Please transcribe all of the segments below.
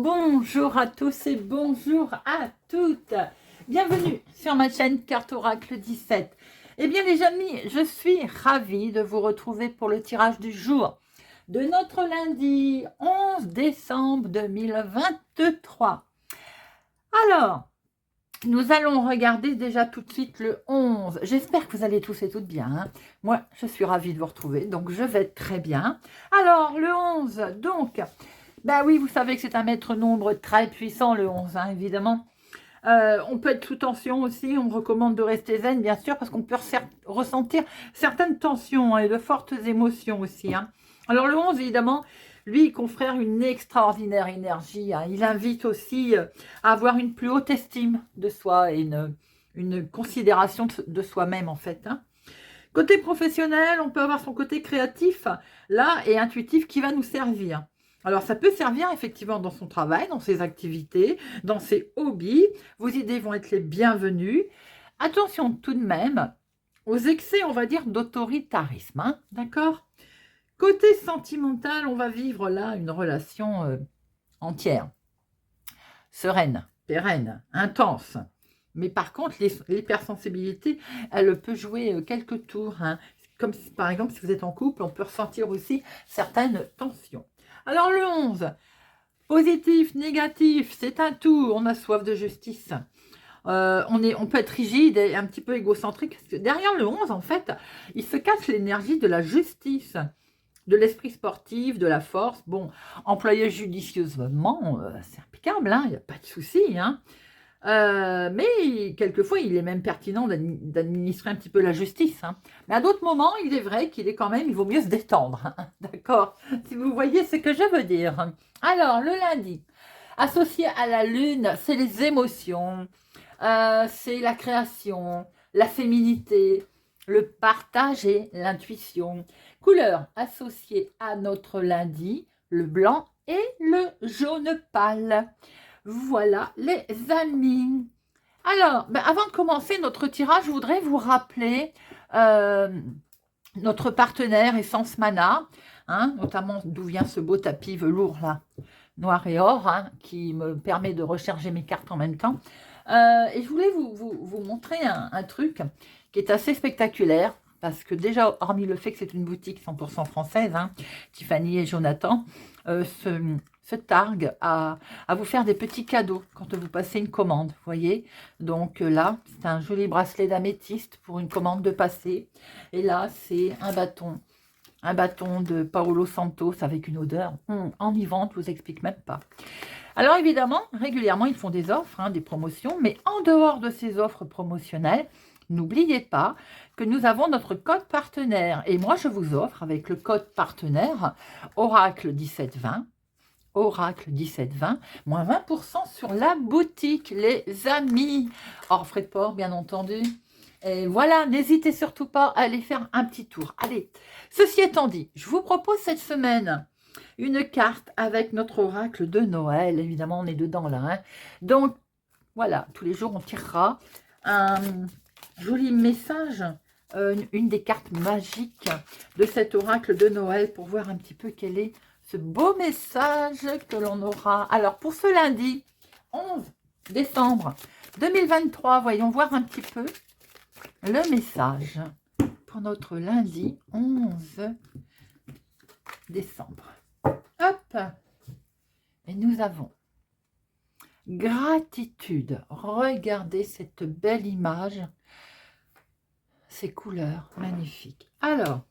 Bonjour à tous et bonjour à toutes. Bienvenue sur ma chaîne Carte Oracle 17. Eh bien les amis, je suis ravie de vous retrouver pour le tirage du jour de notre lundi 11 décembre 2023. Alors, nous allons regarder déjà tout de suite le 11. J'espère que vous allez tous et toutes bien. Hein. Moi, je suis ravie de vous retrouver, donc je vais très bien. Alors, le 11, donc... Ben oui, vous savez que c'est un maître nombre très puissant, le 11, hein, évidemment. On peut être sous tension aussi, on recommande de rester zen, bien sûr, parce qu'on peut ressentir certaines tensions hein, et de fortes émotions aussi. Hein. Alors le 11, évidemment, lui, il confère une extraordinaire énergie. Hein. Il invite aussi à avoir une plus haute estime de soi et une considération de soi-même, en fait. Hein. Côté professionnel, on peut avoir son côté créatif, là, et intuitif qui va nous servir. Alors, ça peut servir effectivement dans son travail, dans ses activités, dans ses hobbies. Vos idées vont être les bienvenues. Attention tout de même aux excès, on va dire, d'autoritarisme. Hein, d'accord ? Côté sentimental, on va vivre là une relation entière, sereine, pérenne, intense. Mais par contre, l'hypersensibilité, elle peut jouer quelques tours. Hein. Comme si, par exemple, si vous êtes en couple, on peut ressentir aussi certaines tensions. Alors le 11, positif, négatif, c'est un tout, on a soif de justice. On peut être rigide et un petit peu égocentrique. Parce que derrière le 11, en fait, il se cache l'énergie de la justice, de l'esprit sportif, de la force. Bon, employé judicieusement, c'est impeccable, hein, il n'y a pas de souci. Hein. Mais quelquefois, il est même pertinent d'administrer un petit peu la justice. Hein. Mais à d'autres moments, il est vrai qu'il est quand même, il vaut mieux se détendre. Hein. D'accord? Si vous voyez ce que je veux dire. Alors, le lundi, associé à la lune, c'est les émotions, c'est la création, la féminité, le partage et l'intuition. Couleur associée à notre lundi, le blanc et le jaune pâle. Voilà les amis. Alors, avant de commencer notre tirage, je voudrais vous rappeler notre partenaire Essence Mana, hein, notamment d'où vient ce beau tapis velours là, noir et or, hein, qui me permet de recharger mes cartes en même temps. Et je voulais vous montrer un truc qui est assez spectaculaire, parce que déjà, hormis le fait que c'est une boutique 100% française, hein, Tiffany et Jonathan, se targue à vous faire des petits cadeaux quand vous passez une commande, vous voyez. Donc là, c'est un joli bracelet d'améthyste pour une commande de passé. Et là, c'est un bâton de Paolo Santos avec une odeur enivrante, je vous explique même pas. Alors évidemment, régulièrement, ils font des offres, hein, des promotions, mais en dehors de ces offres promotionnelles, n'oubliez pas que nous avons notre code partenaire. Et moi, je vous offre avec le code partenaire Oracle 1720, Oracle 1720, moins 20% sur la boutique, les amis. Hors frais de port, bien entendu. Et voilà, n'hésitez surtout pas à aller faire un petit tour. Allez, ceci étant dit, je vous propose cette semaine une carte avec notre oracle de Noël. Évidemment, on est dedans là. Hein. Donc, voilà, tous les jours, on tirera un joli message, une des cartes magiques de cet oracle de Noël pour voir un petit peu quel est ce beau message que l'on aura. Alors, pour ce lundi 11 décembre 2023, voyons voir un petit peu le message pour notre lundi 11 décembre. Hop! Et nous avons gratitude. Regardez cette belle image, ces couleurs magnifiques. Alors,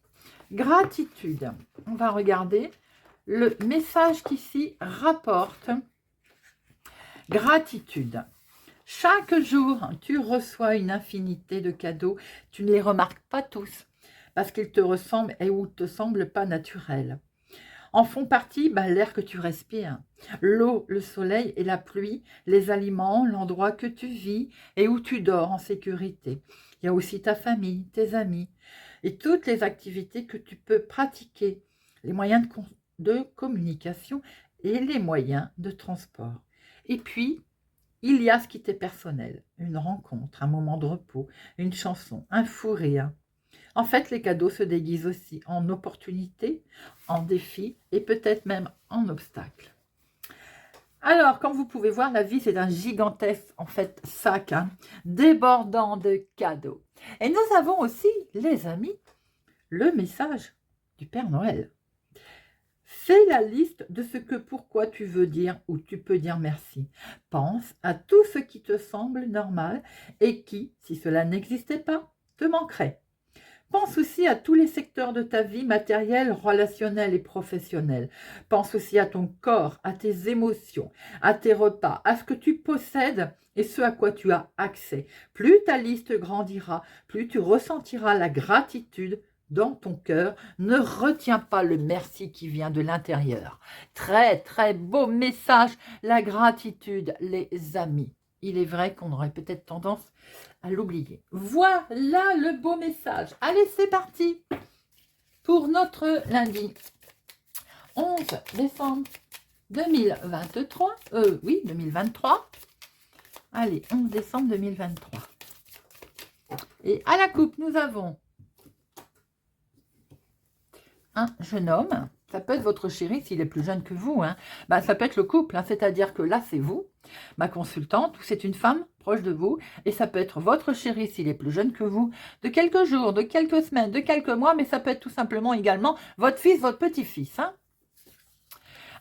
gratitude. On va regarder le message qu'ici rapporte. Gratitude. Chaque jour, tu reçois une infinité de cadeaux. Tu ne les remarques pas tous parce qu'ils te ressemblent et ou te semblent pas naturels. En font partie l'air que tu respires, l'eau, le soleil et la pluie, les aliments, l'endroit que tu vis et où tu dors en sécurité. Il y a aussi ta famille, tes amis et toutes les activités que tu peux pratiquer, les moyens de communication et les moyens de transport. Et puis, il y a ce qui t'est personnel, une rencontre, un moment de repos, une chanson, un fou rire. En fait, les cadeaux se déguisent aussi en opportunités, en défis et peut-être même en obstacles. Alors, comme vous pouvez voir, la vie, c'est un gigantesque, en fait, sac, hein, débordant de cadeaux. Et nous avons aussi, les amis, le message du Père Noël. Fais la liste de ce que pourquoi tu veux dire ou tu peux dire merci. Pense à tout ce qui te semble normal et qui, si cela n'existait pas, te manquerait. Pense aussi à tous les secteurs de ta vie matérielle, relationnelle et professionnelle. Pense aussi à ton corps, à tes émotions, à tes repas, à ce que tu possèdes et ce à quoi tu as accès. Plus ta liste grandira, plus tu ressentiras la gratitude dans ton cœur. Ne retiens pas le merci qui vient de l'intérieur. Très, très beau message, la gratitude, les amis. Il est vrai qu'on aurait peut-être tendance à l'oublier. Voilà le beau message. Allez, c'est parti pour notre lundi 11 décembre 2023. Oui, 2023. Allez, 11 décembre 2023. Et à la coupe, nous avons un jeune homme. Ça peut être votre chéri s'il est plus jeune que vous. Hein. Bah, ça peut être le couple, hein, c'est-à-dire que là, c'est vous, ma consultante, ou c'est une femme proche de vous. Et ça peut être votre chéri s'il est plus jeune que vous, de quelques jours, de quelques semaines, de quelques mois, mais ça peut être tout simplement également votre fils, votre petit-fils. Hein.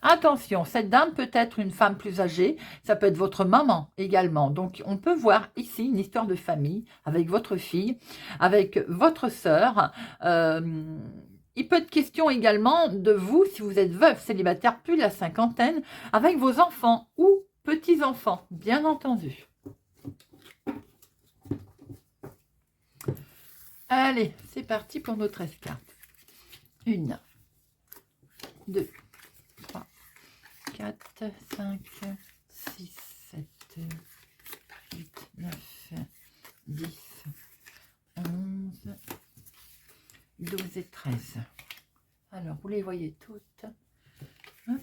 Attention, cette dame peut être une femme plus âgée, ça peut être votre maman également. Donc, on peut voir ici une histoire de famille avec votre fille, avec votre sœur. Il peut être question également de vous, si vous êtes veuve, célibataire, plus de la cinquantaine, avec vos enfants ou petits-enfants, bien entendu. Allez, c'est parti pour notre escarpe. 1, 2, 3, 4, 5, 6, 7, 8, 9, 10, 11, 12 et 13. Alors, vous les voyez toutes. Hop.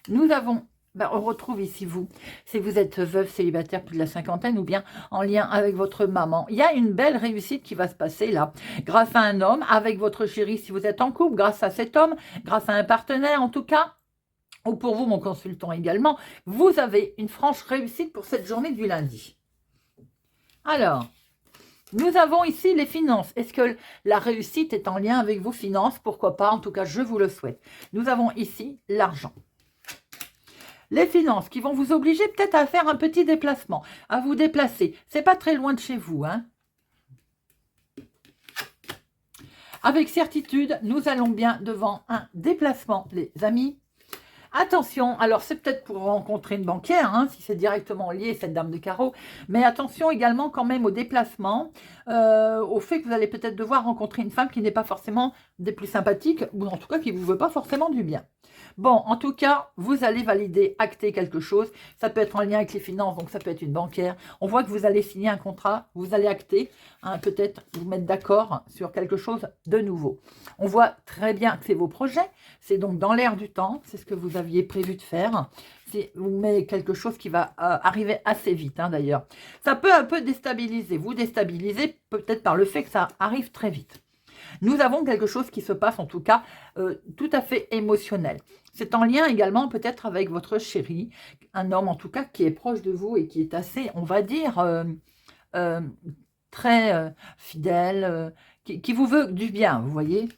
Nous avons, on retrouve ici vous, si vous êtes veuve, célibataire, plus de la cinquantaine, ou bien en lien avec votre maman. Il y a une belle réussite qui va se passer là, grâce à un homme, avec votre chéri, si vous êtes en couple, grâce à cet homme, grâce à un partenaire en tout cas, ou pour vous, mon consultant également, vous avez une franche réussite pour cette journée du lundi. Alors, nous avons ici les finances. Est-ce que la réussite est en lien avec vos finances? Pourquoi pas? En tout cas, je vous le souhaite. Nous avons ici l'argent. Les finances qui vont vous obliger peut-être à faire un petit déplacement, à vous déplacer. C'est pas très loin de chez vous. Hein. Avec certitude, nous allons bien devant un déplacement, les amis. Attention, alors c'est peut-être pour rencontrer une banquière, hein, si c'est directement lié, cette dame de carreau, mais attention également quand même au déplacement, au fait que vous allez peut-être devoir rencontrer une femme qui n'est pas forcément des plus sympathiques, ou en tout cas qui ne vous veut pas forcément du bien. Bon, en tout cas, vous allez valider, acter quelque chose, ça peut être en lien avec les finances, donc ça peut être une banquière, on voit que vous allez signer un contrat, vous allez acter, hein, peut-être vous mettre d'accord sur quelque chose de nouveau. On voit très bien que c'est vos projets, c'est donc dans l'air du temps, c'est ce que vous aviez prévu de faire. Vous mettez quelque chose qui va arriver assez vite, hein, d'ailleurs. Ça peut un peu déstabiliser, vous déstabiliser peut-être par le fait que ça arrive très vite. Nous avons quelque chose qui se passe, en tout cas, tout à fait émotionnel. C'est en lien également peut-être avec votre chéri, un homme en tout cas qui est proche de vous et qui est assez, on va dire, très fidèle, qui vous veut du bien, vous voyez.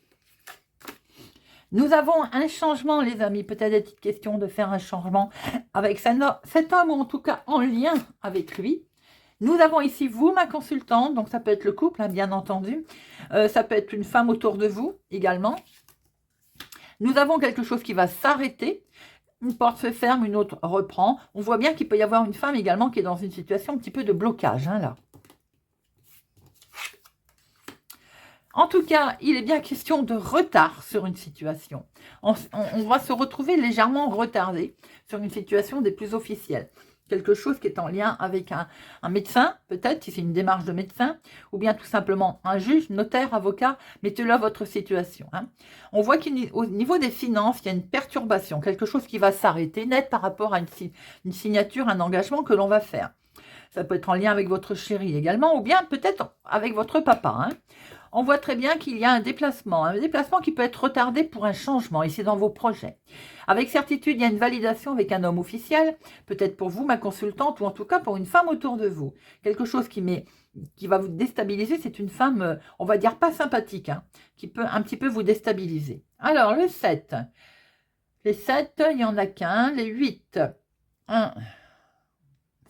Nous avons un changement, les amis. Peut-être est-il question de faire un changement avec cet homme, ou en tout cas en lien avec lui. Nous avons ici vous, ma consultante. Donc, ça peut être le couple, hein, bien entendu. Ça peut être une femme autour de vous également. Nous avons quelque chose qui va s'arrêter. Une porte se ferme, une autre reprend. On voit bien qu'il peut y avoir une femme également qui est dans une situation un petit peu de blocage, hein, là. En tout cas, il est bien question de retard sur une situation. On va se retrouver légèrement retardé sur une situation des plus officielles. Quelque chose qui est en lien avec un médecin, peut-être, si c'est une démarche de médecin, ou bien tout simplement un juge, notaire, avocat, mettez-le à votre situation. Hein. On voit qu'au niveau des finances, il y a une perturbation, quelque chose qui va s'arrêter net par rapport à une signature, un engagement que l'on va faire. Ça peut être en lien avec votre chéri également, ou bien peut-être avec votre papa. Hein. on voit très bien qu'il y a un déplacement qui peut être retardé pour un changement, et c'est dans vos projets. Avec certitude, il y a une validation avec un homme officiel, peut-être pour vous, ma consultante, ou en tout cas pour une femme autour de vous. Quelque chose qui va vous déstabiliser, c'est une femme, on va dire pas sympathique, hein, qui peut un petit peu vous déstabiliser. Alors, le 7. Les 7, il n'y en a qu'un. Les 8, un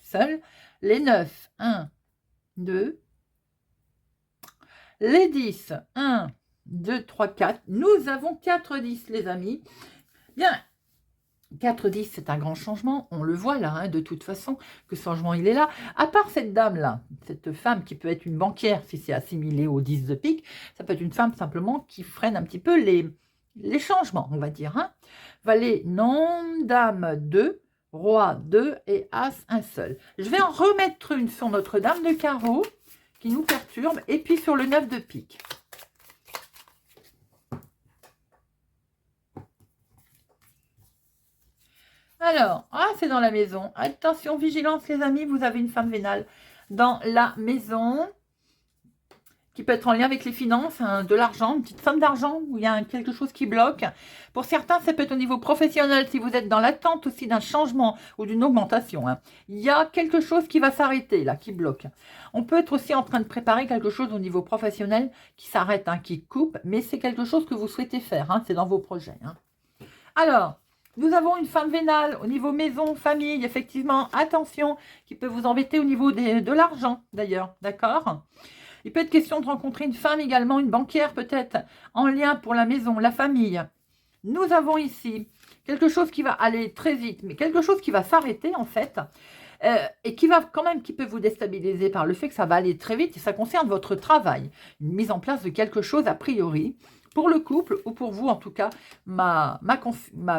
seul. Les 9, 1, 2. Les 10, 1, 2, 3, 4. Nous avons 4 10, les amis. Bien, 4 10, c'est un grand changement. On le voit là, hein, de toute façon, que ce changement, il est là. À part cette dame-là, cette femme qui peut être une banquière, si c'est assimilé au 10 de pique, ça peut être une femme simplement qui freine un petit peu les changements, on va dire. Hein. Valet, non, dame, 2, roi, 2 et as, un seul. Je vais en remettre une sur notre dame de carreau qui nous perturbe, et puis sur le 9 de pique. Alors, c'est dans la maison. Attention, vigilance les amis, vous avez une femme vénale dans la maison qui peut être en lien avec les finances, hein, de l'argent, une petite somme d'argent où il y a quelque chose qui bloque. Pour certains, ça peut être au niveau professionnel, si vous êtes dans l'attente aussi d'un changement ou d'une augmentation. Hein. Il y a quelque chose qui va s'arrêter là, qui bloque. On peut être aussi en train de préparer quelque chose au niveau professionnel qui s'arrête, hein, qui coupe, mais c'est quelque chose que vous souhaitez faire, hein, c'est dans vos projets. Hein. Alors, nous avons une femme vénale au niveau maison, famille, effectivement, attention, qui peut vous embêter au niveau de l'argent d'ailleurs, d'accord ? Il peut être question de rencontrer une femme également, une banquière peut-être, en lien pour la maison, la famille. Nous avons ici quelque chose qui va aller très vite, mais quelque chose qui va s'arrêter en fait, et qui peut vous déstabiliser par le fait que ça va aller très vite, et ça concerne votre travail. Une mise en place de quelque chose a priori, pour le couple, ou pour vous en tout cas, ma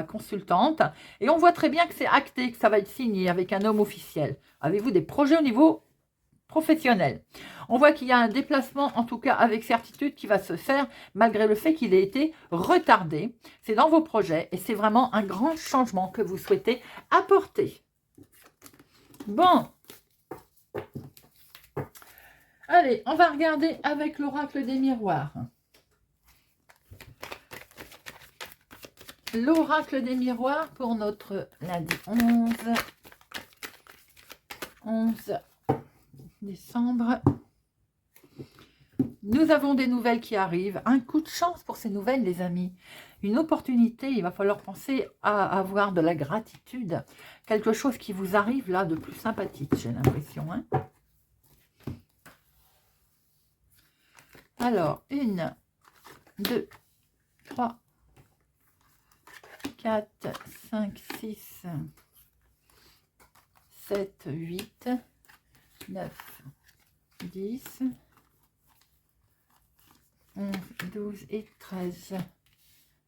consultante. Et on voit très bien que c'est acté, que ça va être signé avec un homme officiel. Avez-vous des projets au niveau professionnel? On voit qu'il y a un déplacement, en tout cas avec certitude, qui va se faire malgré le fait qu'il ait été retardé. C'est dans vos projets et c'est vraiment un grand changement que vous souhaitez apporter. Bon. Allez, on va regarder avec l'oracle des miroirs. L'oracle des miroirs pour notre lundi 11 décembre. Nous avons des nouvelles qui arrivent. Un coup de chance pour ces nouvelles, les amis. Une opportunité, il va falloir penser à avoir de la gratitude. Quelque chose qui vous arrive là de plus sympathique, j'ai l'impression. Hein. Alors, 1, 2, 3, 4, 5, 6, 7, 8, 9, 10, 11, 12 et 13.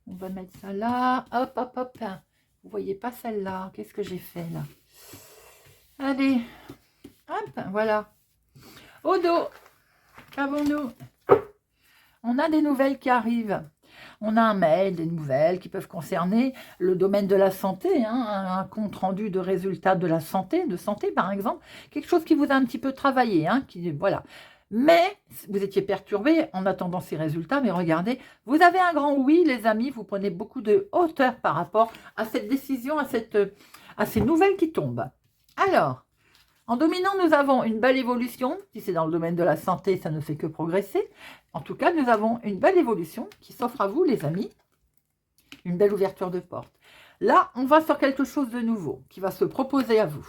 On va mettre ça là. Hop, hop, hop. Vous voyez pas celle-là. Qu'est-ce que j'ai fait là? Allez. Hop, voilà. Au dos. Qu'avons-nous? On a des nouvelles qui arrivent. On a un mail, des nouvelles qui peuvent concerner le domaine de la santé, hein, un compte rendu de résultats de la santé, par exemple, quelque chose qui vous a un petit peu travaillé, hein, voilà. Mais vous étiez perturbé en attendant ces résultats, mais regardez, vous avez un grand oui, les amis, vous prenez beaucoup de hauteur par rapport à cette décision, à ces nouvelles qui tombent. Alors, en dominant, nous avons une belle évolution. Si c'est dans le domaine de la santé, ça ne fait que progresser. En tout cas, nous avons une belle évolution qui s'offre à vous, les amis. Une belle ouverture de porte. Là, on va sur quelque chose de nouveau qui va se proposer à vous.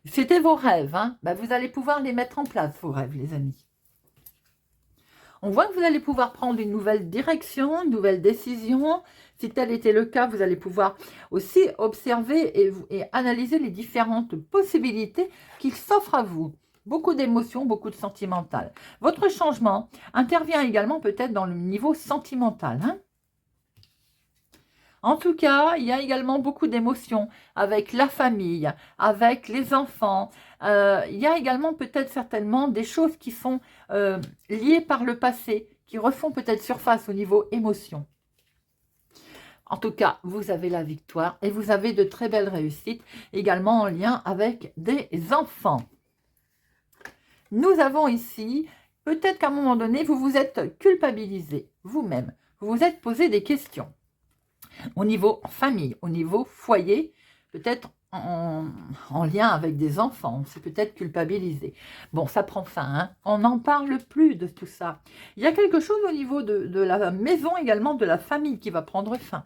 C'était vos rêves, hein? Vous allez pouvoir les mettre en place, vos rêves, les amis. On voit que vous allez pouvoir prendre une nouvelle direction, une nouvelle décision. Si tel était le cas, vous allez pouvoir aussi observer et analyser les différentes possibilités qui s'offrent à vous. Beaucoup d'émotions, beaucoup de sentimental. Votre changement intervient également peut-être dans le niveau sentimental. Hein? En tout cas, il y a également beaucoup d'émotions avec la famille, avec les enfants. Il y a également peut-être certainement des choses qui sont liées par le passé, qui refont peut-être surface au niveau émotion. En tout cas, vous avez la victoire et vous avez de très belles réussites, également en lien avec des enfants. Nous avons ici peut-être qu'à un moment donné, vous vous êtes culpabilisé vous-même. Vous vous êtes posé des questions. Au niveau famille, au niveau foyer, peut-être en lien avec des enfants, on s'est peut-être culpabilisé. Bon, ça prend fin, hein. On n'en parle plus de tout ça. Il y a quelque chose au niveau de la maison également, de la famille qui va prendre fin.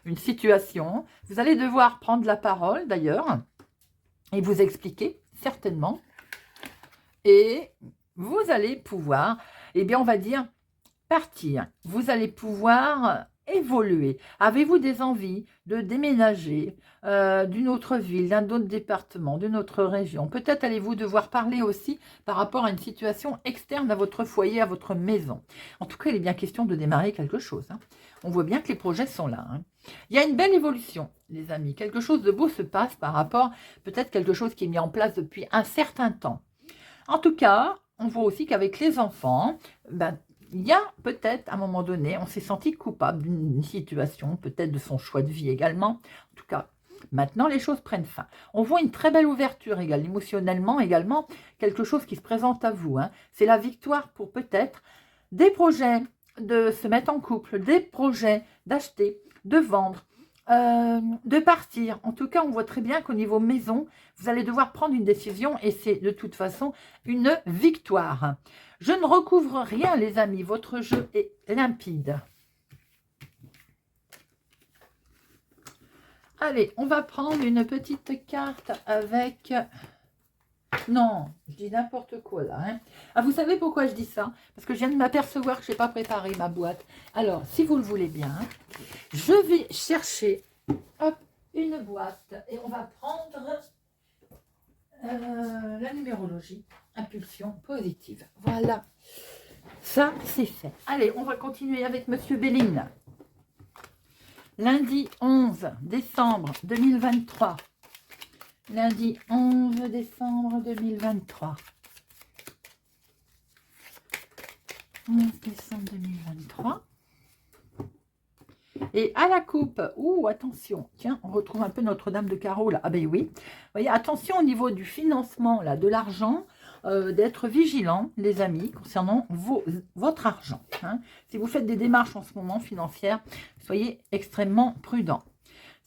Une situation, vous allez devoir prendre la parole d'ailleurs et vous expliquer certainement. Et vous allez pouvoir, eh bien on va dire, partir. Vous allez pouvoir évoluer. Avez-vous des envies de déménager d'une autre ville, d'un autre département, d'une autre région? Peut-être allez-vous devoir parler aussi par rapport à une situation externe à votre foyer, à votre maison. En tout cas, il est bien question de démarrer quelque chose, hein. On voit bien que les projets sont là, hein. Il y a une belle évolution, les amis. Quelque chose de beau se passe par rapport, peut-être quelque chose qui est mis en place depuis un certain temps. En tout cas, on voit aussi qu'avec les enfants, il y a peut-être, à un moment donné, on s'est senti coupable d'une situation, peut-être de son choix de vie également. En tout cas, maintenant, les choses prennent fin. On voit une très belle ouverture émotionnellement également, quelque chose qui se présente à vous, hein. C'est la victoire pour peut-être des projets de se mettre en couple, des projets d'acheter, de vendre, de partir. En tout cas, on voit très bien qu'au niveau maison, vous allez devoir prendre une décision et c'est de toute façon une victoire. Je ne recouvre rien, les amis. Votre jeu est limpide. Allez, on va prendre une petite carte avec... Non, je dis n'importe quoi là, hein. Ah, vous savez pourquoi je dis ça? Parce que je viens de m'apercevoir que je n'ai pas préparé ma boîte. Alors, si vous le voulez bien, je vais chercher une boîte et on va prendre la numérologie, impulsion positive. Voilà, ça c'est fait. Allez, on va continuer avec Monsieur Béline. Lundi 11 décembre 2023. Lundi 11 décembre 2023. 11 décembre 2023. Et à la coupe, attention, tiens, on retrouve un peu Notre-Dame de Carreau là. Ah ben oui, vous voyez, attention au niveau du financement là, de l'argent, d'être vigilant, les amis, concernant votre argent, hein. Si vous faites des démarches en ce moment financières, soyez extrêmement prudents.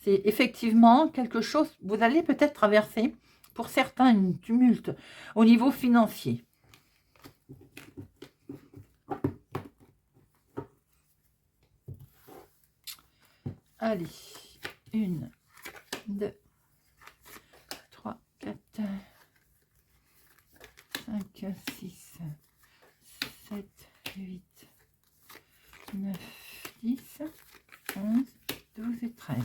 C'est effectivement quelque chose, vous allez peut-être traverser, pour certains, une tumulte au niveau financier. Allez, 1, 2, 3, 4, 5, 6, 7, 8, 9, 10, 11, 12 et 13.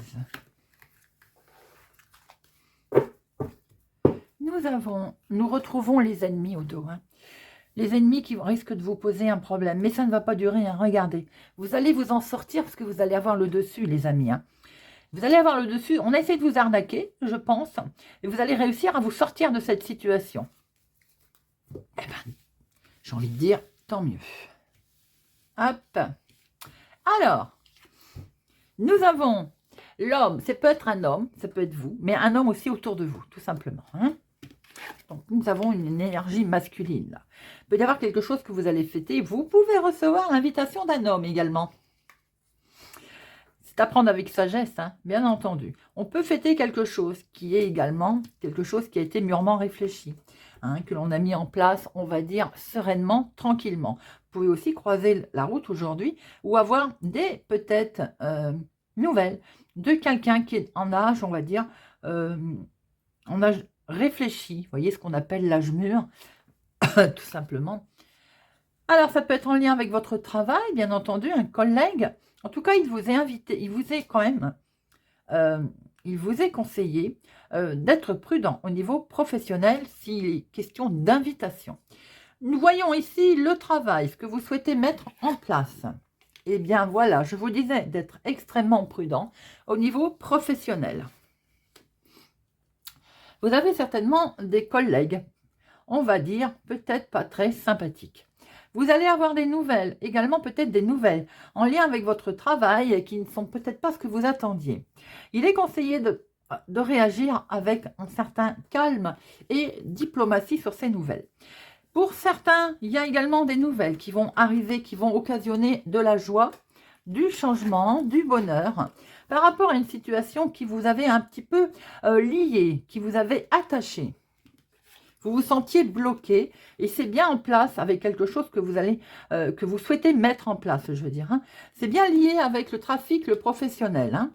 Nous retrouvons les ennemis au dos, hein. Les ennemis qui risquent de vous poser un problème. Mais ça ne va pas durer, hein. Regardez, vous allez vous en sortir parce que vous allez avoir le dessus, les amis, hein. Vous allez avoir le dessus. On essaie de vous arnaquer, je pense. Et vous allez réussir à vous sortir de cette situation. Eh ben, j'ai envie de dire, tant mieux. Hop. Alors, nous avons l'homme. Ça peut être un homme, ça peut être vous. Mais un homme aussi autour de vous, tout simplement, hein. Donc, nous avons une énergie masculine. Là. Il peut y avoir quelque chose que vous allez fêter. Vous pouvez recevoir l'invitation d'un homme également. C'est à prendre avec sagesse, hein, bien entendu. On peut fêter quelque chose qui est également quelque chose qui a été mûrement réfléchi, hein, que l'on a mis en place, on va dire, sereinement, tranquillement. Vous pouvez aussi croiser la route aujourd'hui ou avoir des, peut-être, nouvelles de quelqu'un qui est en âge, on va dire, en âge réfléchi, vous voyez ce qu'on appelle l'âge mûr, tout simplement. Alors, ça peut être en lien avec votre travail, bien entendu, un collègue. En tout cas, il vous est invité, il vous est quand même, il vous est conseillé d'être prudent au niveau professionnel s'il est question d'invitation. Nous voyons ici le travail, ce que vous souhaitez mettre en place. Eh bien, voilà, je vous disais d'être extrêmement prudent au niveau professionnel. Vous avez certainement des collègues, on va dire, peut-être pas très sympathiques. Vous allez avoir des nouvelles, également peut-être des nouvelles en lien avec votre travail qui ne sont peut-être pas ce que vous attendiez. Il est conseillé de réagir avec un certain calme et diplomatie sur ces nouvelles. Pour certains, il y a également des nouvelles qui vont arriver, qui vont occasionner de la joie, du changement, du bonheur, par rapport à une situation qui vous avait un petit peu lié, qui vous avait attaché. Vous vous sentiez bloqué et c'est bien en place avec quelque chose que vous allez, que vous souhaitez mettre en place, je veux dire. Hein. C'est bien lié avec le trafic, le professionnel. Hein.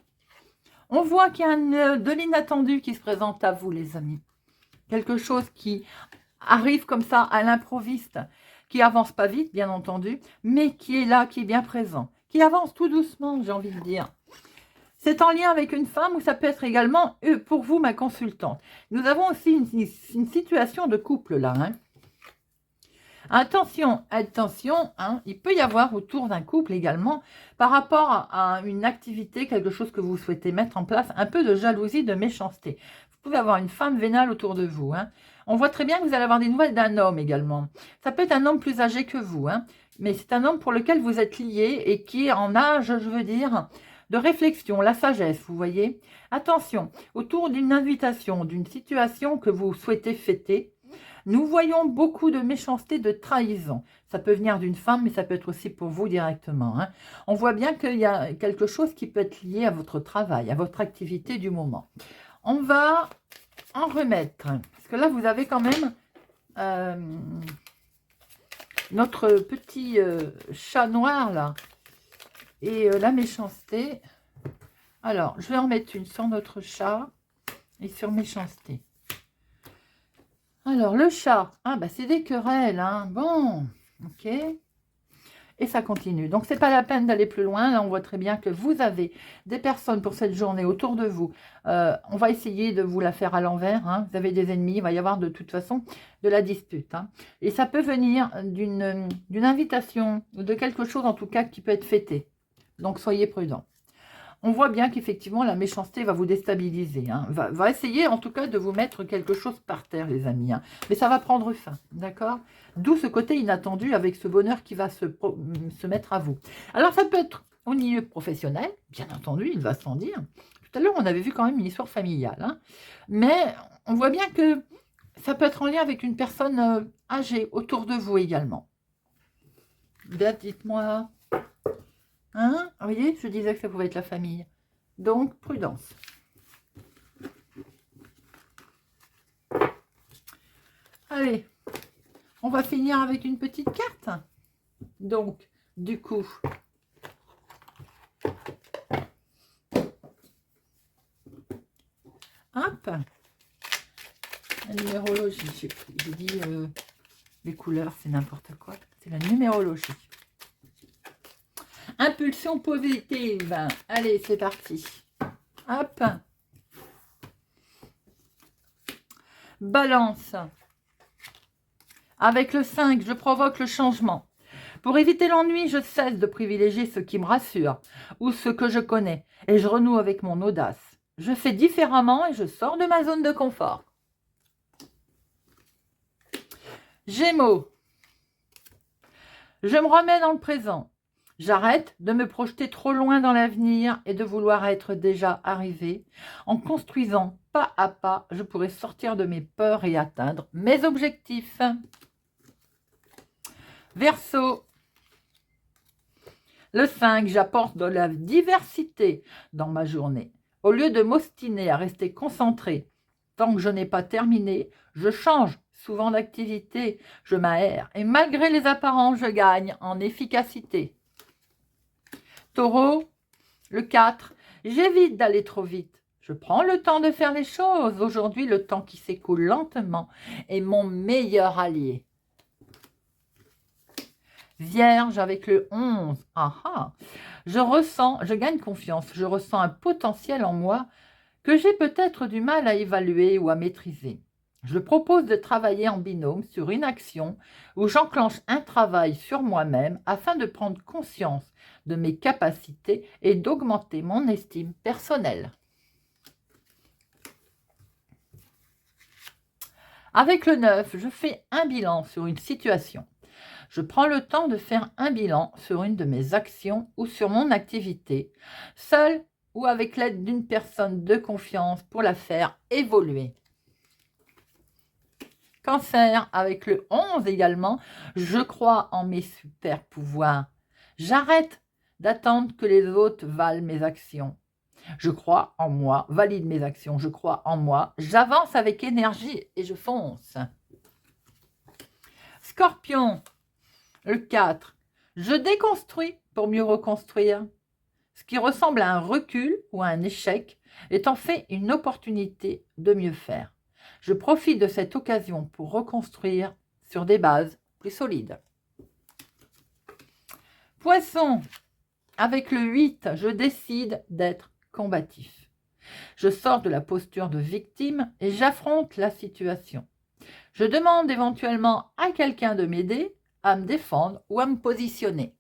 On voit qu'il y a de l'inattendu qui se présente à vous, les amis. Quelque chose qui arrive comme ça à l'improviste, qui avance pas vite, bien entendu, mais qui est là, qui est bien présent, qui avance tout doucement, j'ai envie de dire. C'est en lien avec une femme ou ça peut être également, pour vous, ma consultante. Nous avons aussi une situation de couple là. Hein. Attention, attention, hein, il peut y avoir autour d'un couple également, par rapport à une activité, quelque chose que vous souhaitez mettre en place, un peu de jalousie, de méchanceté. Vous pouvez avoir une femme vénale autour de vous. Hein. On voit très bien que vous allez avoir des nouvelles d'un homme également. Ça peut être un homme plus âgé que vous, hein, mais c'est un homme pour lequel vous êtes lié et qui est en âge, je veux dire, de réflexion, la sagesse, vous voyez. Attention, autour d'une invitation, d'une situation que vous souhaitez fêter, nous voyons beaucoup de méchanceté, de trahison. Ça peut venir d'une femme, mais ça peut être aussi pour vous directement. Hein. On voit bien qu'il y a quelque chose qui peut être lié à votre travail, à votre activité du moment. On va en remettre, parce que là, vous avez quand même notre petit chat noir, là, et la méchanceté. Alors, je vais en mettre une sur notre chat et sur méchanceté. Alors, le chat, ah bah c'est des querelles, hein. Bon, ok. Et ça continue. Donc, c'est pas la peine d'aller plus loin. Là, on voit très bien que vous avez des personnes pour cette journée autour de vous. On va essayer de vous la faire à l'envers. Hein. Vous avez des ennemis. Il va y avoir de toute façon de la dispute. Hein. Et ça peut venir d'une invitation ou de quelque chose, en tout cas, qui peut être fêté. Donc, soyez prudents. On voit bien qu'effectivement, la méchanceté va vous déstabiliser. Hein. Va essayer, en tout cas, de vous mettre quelque chose par terre, les amis. Hein. Mais ça va prendre fin, d'accord? D'où ce côté inattendu avec ce bonheur qui va se mettre à vous. Alors, ça peut être au milieu professionnel, bien entendu, il va sans dire. Tout à l'heure, on avait vu quand même une histoire familiale. Hein. Mais on voit bien que ça peut être en lien avec une personne âgée autour de vous également. Bien, dites-moi... Hein? Vous voyez, je disais que ça pouvait être la famille. Donc, prudence. Allez, on va finir avec une petite carte. Donc, du coup, hop, la numérologie, j'ai dit les couleurs, c'est n'importe quoi. C'est la numérologie. Impulsion positive. Allez, c'est parti. Hop. Balance. Avec le 5, je provoque le changement. Pour éviter l'ennui, je cesse de privilégier ce qui me rassure ou ce que je connais et je renoue avec mon audace. Je fais différemment et je sors de ma zone de confort. Gémeaux. Je me remets dans le présent. J'arrête de me projeter trop loin dans l'avenir et de vouloir être déjà arrivé. En construisant pas à pas, je pourrai sortir de mes peurs et atteindre mes objectifs. Verseau. Le 5, j'apporte de la diversité dans ma journée. Au lieu de m'ostiner à rester concentré, tant que je n'ai pas terminé, je change souvent d'activité, je m'aère et malgré les apparences, je gagne en efficacité. Taureau, le 4, j'évite d'aller trop vite. Je prends le temps de faire les choses. Aujourd'hui, le temps qui s'écoule lentement est mon meilleur allié. Vierge avec le 11, je gagne confiance, je ressens un potentiel en moi que j'ai peut-être du mal à évaluer ou à maîtriser. Je propose de travailler en binôme sur une action où j'enclenche un travail sur moi-même afin de prendre conscience de mes capacités et d'augmenter mon estime personnelle. Avec le 9, je fais un bilan sur une situation. Je prends le temps de faire un bilan sur une de mes actions ou sur mon activité, seule ou avec l'aide d'une personne de confiance pour la faire évoluer. Cancer, avec le 11 également, je crois en mes super pouvoirs. J'arrête d'attendre que les autres valent mes actions. Je crois en moi, valide mes actions, je crois en moi, j'avance avec énergie et je fonce. Scorpion, le 4, je déconstruis pour mieux reconstruire. Ce qui ressemble à un recul ou à un échec est en fait une opportunité de mieux faire. Je profite de cette occasion pour reconstruire sur des bases plus solides. Poisson, avec le 8, je décide d'être combatif. Je sors de la posture de victime et j'affronte la situation. Je demande éventuellement à quelqu'un de m'aider à me défendre ou à me positionner.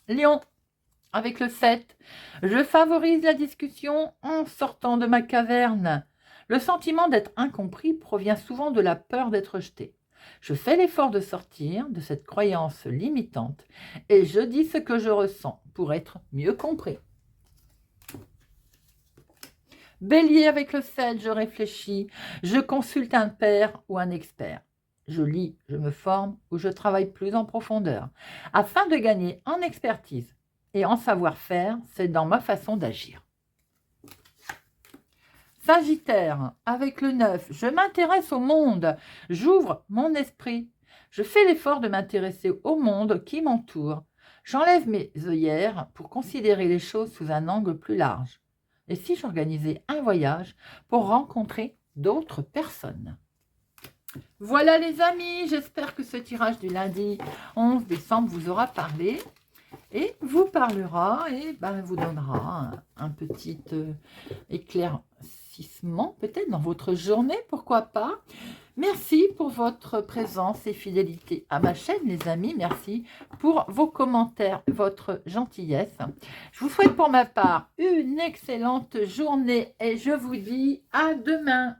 Lion, avec le 7, je favorise la discussion en sortant de ma caverne. Le sentiment d'être incompris provient souvent de la peur d'être rejeté. Je fais l'effort de sortir de cette croyance limitante et je dis ce que je ressens pour être mieux compris. Bélier, avec le 7, je réfléchis, je consulte un père ou un expert. Je lis, je me forme ou je travaille plus en profondeur afin de gagner en expertise et en savoir-faire, c'est dans ma façon d'agir. Sagittaire, avec le 9, je m'intéresse au monde, j'ouvre mon esprit. Je fais l'effort de m'intéresser au monde qui m'entoure. J'enlève mes œillères pour considérer les choses sous un angle plus large. Et si j'organisais un voyage pour rencontrer d'autres personnes? Voilà les amis, j'espère que ce tirage du lundi 11 décembre vous aura parlé et vous parlera et vous donnera un petit éclaircissement peut-être dans votre journée, pourquoi pas. Merci pour votre présence et fidélité à ma chaîne les amis, merci pour vos commentaires, votre gentillesse. Je vous souhaite pour ma part une excellente journée et je vous dis à demain.